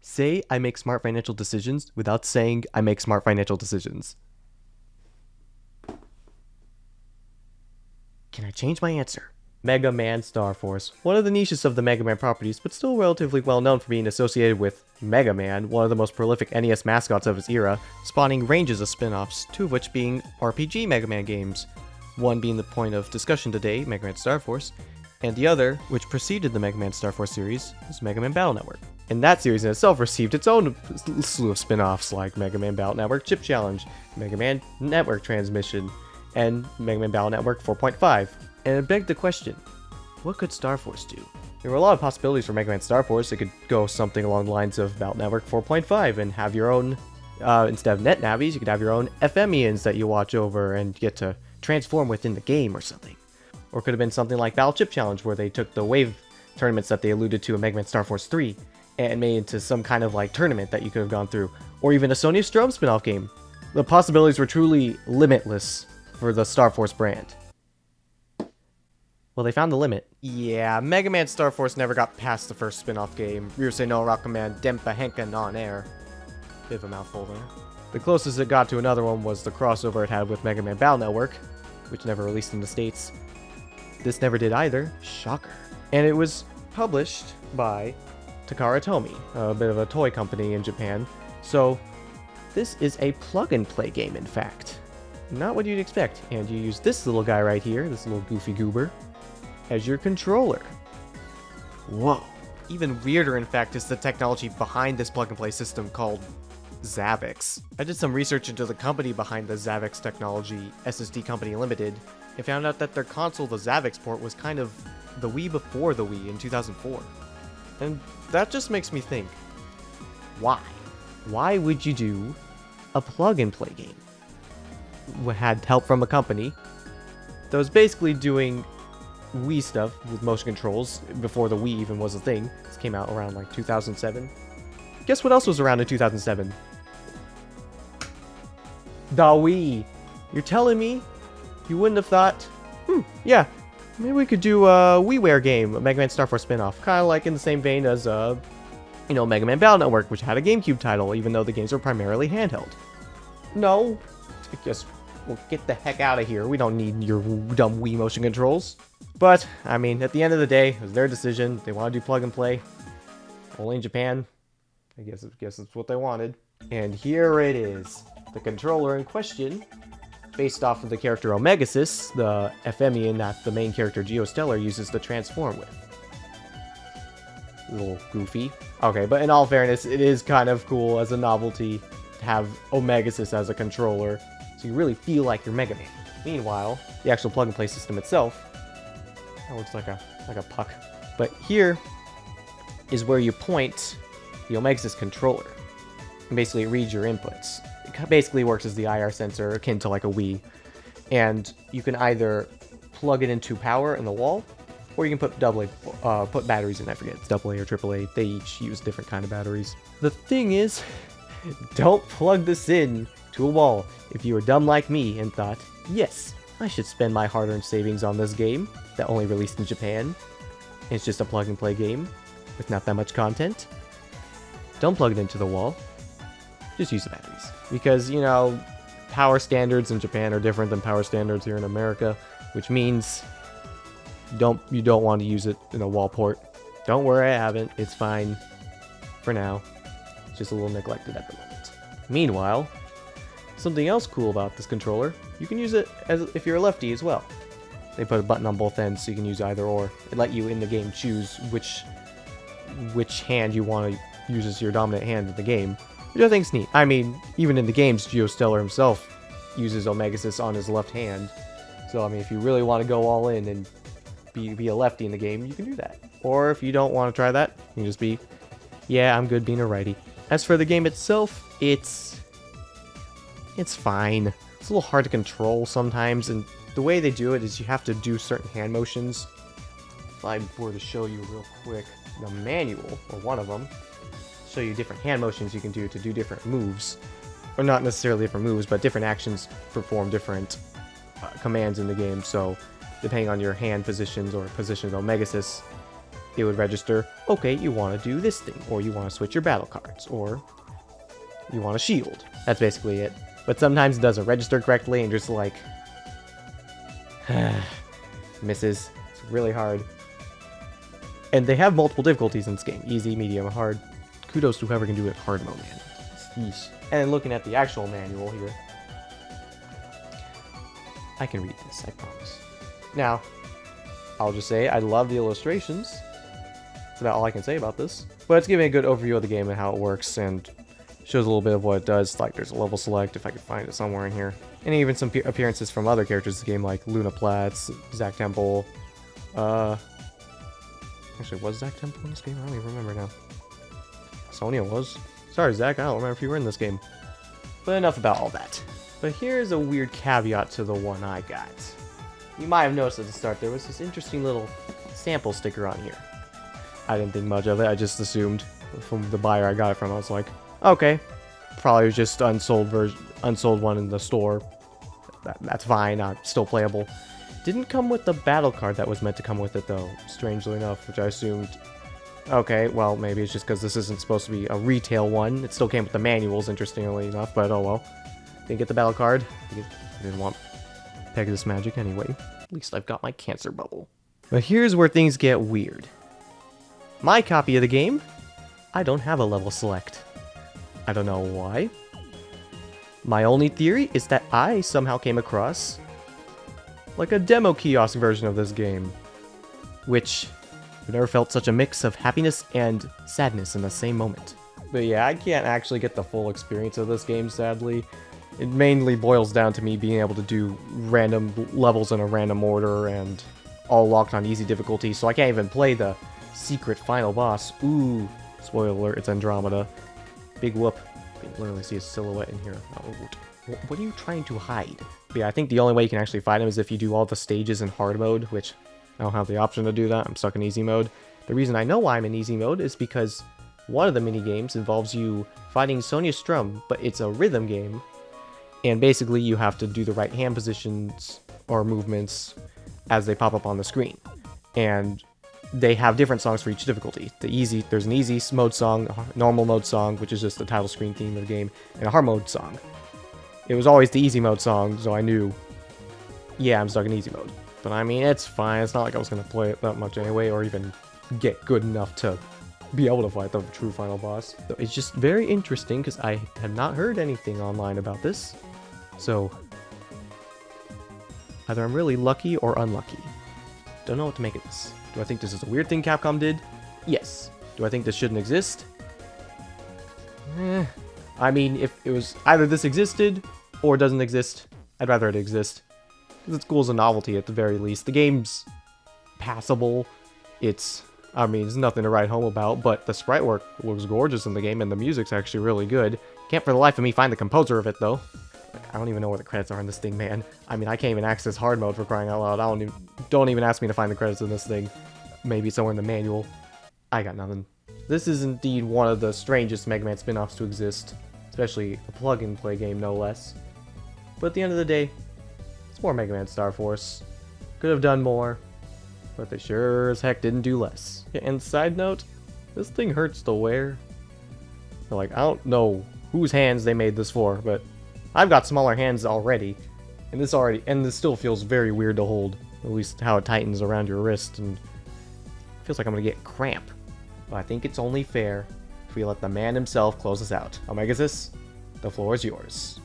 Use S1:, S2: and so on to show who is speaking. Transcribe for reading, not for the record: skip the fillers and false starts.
S1: Say I make smart financial decisions without saying I make smart financial decisions. Can I change my answer? Mega Man Star Force. One of the niches of the Mega Man properties, but still relatively well known for being associated with Mega Man, one of the most prolific NES mascots of its era, spawning ranges of spin-offs, two of which being RPG Mega Man games. One being the point of discussion today, Mega Man Star Force, and the other, which preceded the Mega Man Star Force series, is Mega Man Battle Network. And that series in itself received its own slew of spin-offs like Mega Man Battle Network Chip Challenge, Mega Man Network Transmission, and Mega Man Battle Network 4.5. And it begged the question, what could Star Force do? There were a lot of possibilities for Mega Man Star Force. It could go something along the lines of Battle Network 4.5 and have your own, instead of net navies, you could have your own FMEans that you watch over and get to transform within the game or something. Or it could have been something like Battle Chip Challenge, where they took the wave tournaments that they alluded to in Mega Man Star Force 3 and made into some kind of like tournament that you could have gone through. Or even a Sonya Strom spin-off game. The possibilities were truly limitless for the Star Force brand. Well, they found the limit. Yeah, Mega Man Star Force never got past the first spin-off game, Ryuusei no Rockman, Denpa, Henkan on air. Bit of a mouthful there. The closest it got to another one was the crossover it had with Mega Man Battle Network, which never released in the States. This never did either. Shocker. And it was published by Takara Tomy, a bit of a toy company in Japan. So, this is a plug-and-play game, in fact. Not what you'd expect. And you use this little guy right here, this little goofy goober, as your controller. Whoa. Even weirder, in fact, is the technology behind this plug-and-play system called Zavix. I did some research into the company behind the Zavix technology, SSD Company Limited, and found out that their console, the Zavix port, was kind of the Wii before the Wii in 2004. And that just makes me think, why? Why would you do a plug-and-play game? We had help from a company that was basically doing Wii stuff with motion controls before the Wii even was a thing. This came out around like 2007. Guess what else was around in 2007? The Wii. You're telling me you wouldn't have thought, yeah, maybe we could do a WiiWare game, a Mega Man Star Force spin-off. Kind of like in the same vein as, Mega Man Battle Network, which had a GameCube title, even though the games were primarily handheld. No. I guess we'll get the heck out of here. We don't need your dumb Wii motion controls. But, I mean, at the end of the day, it was their decision. They want to do plug and play. Only in Japan. I guess it's what they wanted. And here it is. The controller in question, based off of the character Omegasis, the FMEan that the main character Geostellar uses to transform with. A little goofy. Okay, but in all fairness, it is kind of cool as a novelty to have Omegasis as a controller, so you really feel like you're Mega Man. Meanwhile, the actual plug-and-play system itself, that looks like a puck. But here is where you point the Omegasis controller, and basically it reads your inputs. It basically works as the IR sensor, akin to like a Wii, and you can either plug it into power in the wall, or you can put put batteries in. I forget, it's AA or AAA. They each use different kind of batteries. The thing is, don't plug this in to a wall if you were dumb like me and thought, yes, I should spend my hard-earned savings on this game that only released in Japan. And it's just a plug-and-play game with not that much content. Don't plug it into the wall. Just use the batteries. Because, power standards in Japan are different than power standards here in America, which means you don't want to use it in a wall port. Don't worry, I haven't. It's fine for now. It's just a little neglected at the moment. Meanwhile, something else cool about this controller, you can use it as if you're a lefty as well. They put a button on both ends so you can use either or. It let you in the game choose which hand you want to use as your dominant hand in the game, which I think is neat. I mean, even in the games, Geostellar himself uses Omegasis on his left hand. So, I mean, if you really want to go all in and be a lefty in the game, you can do that. Or if you don't want to try that, you can just be, yeah, I'm good being a righty. As for the game itself, it's fine. It's a little hard to control sometimes, and the way they do it is you have to do certain hand motions. If I were to show you real quick the manual, or one of them, show you different hand motions you can do to do different moves. Or not necessarily different moves, but different actions perform different commands in the game. So, depending on your hand positions or positions of Omegasis, it would register, okay, you want to do this thing, or you want to switch your battle cards, or you want a shield. That's basically it. But sometimes it doesn't register correctly and just like misses. It's really hard. And they have multiple difficulties in this game. Easy, medium, hard. Kudos to whoever can do it hard mode, man. Yeesh. And looking at the actual manual here, I can read this, I promise. Now, I'll just say I love the illustrations. That's about all I can say about this. But it's giving a good overview of the game and how it works, and shows a little bit of what it does. Like, there's a level select, if I can find it somewhere in here. And even some appearances from other characters in the game, like Luna Platz, Zack Temple. Actually, was Zack Temple in this game? I don't even remember now. Sonya was. Sorry, Zack, I don't remember if you were in this game. But enough about all that. But here's a weird caveat to the one I got. You might have noticed at the start there was this interesting little sample sticker on here. I didn't think much of it, I just assumed from the buyer I got it from, I was like, okay, probably was just unsold one in the store. That's fine, still playable. Didn't come with the battle card that was meant to come with it though, strangely enough, which I assumed, okay, well, maybe it's just because this isn't supposed to be a retail one. It still came with the manuals, interestingly enough, but oh well. Didn't get the battle card. I didn't want Pegasus magic anyway. At least I've got my cancer bubble. But here's where things get weird. My copy of the game, I don't have a level select. I don't know why. My only theory is that I somehow came across like a demo kiosk version of this game, which I've never felt such a mix of happiness and sadness in the same moment. But yeah, I can't actually get the full experience of this game, sadly. It mainly boils down to me being able to do random levels in a random order and all locked on easy difficulty, so I can't even play the secret final boss. Ooh, spoiler alert, it's Andromeda. Big whoop. You can literally see a silhouette in here. Oh, what are you trying to hide? But yeah, I think the only way you can actually fight him is if you do all the stages in hard mode, which I don't have the option to do that. I'm stuck in easy mode. The reason I know why I'm in easy mode is because one of the mini games involves you fighting Sonya Strum, but it's a rhythm game. And basically you have to do the right hand positions or movements as they pop up on the screen. And they have different songs for each difficulty. There's an easy mode song, a normal mode song, which is just the title screen theme of the game, and a hard mode song. It was always the easy mode song, so I knew, yeah, I'm stuck in easy mode. But I mean, it's fine. It's not like I was going to play it that much anyway, or even get good enough to be able to fight the true final boss. So it's just very interesting, because I have not heard anything online about this. So, either I'm really lucky or unlucky. Don't know what to make of this. Do I think this is a weird thing Capcom did? Yes. Do I think this shouldn't exist? I mean, if it was either this existed or doesn't exist, I'd rather it exist. Because it's cool as a novelty at the very least. The game's passable. It's nothing to write home about, but the sprite work looks gorgeous in the game and the music's actually really good. Can't for the life of me find the composer of it though. I don't even know where the credits are in this thing, man. I mean, I can't even access hard mode for crying out loud. Don't even ask me to find the credits in this thing. Maybe somewhere in the manual. I got nothing. This is indeed one of the strangest Mega Man spin-offs to exist. Especially a plug-and-play game, no less. But at the end of the day, it's more Mega Man Star Force. Could have done more, but they sure as heck didn't do less. Yeah, and side note, this thing hurts to wear. Like, I don't know whose hands they made this for, but I've got smaller hands already, and this still feels very weird to hold. At least how it tightens around your wrist, and it feels like I'm gonna get cramp. But I think it's only fair if we let the man himself close us out. Omegasis, the floor is yours.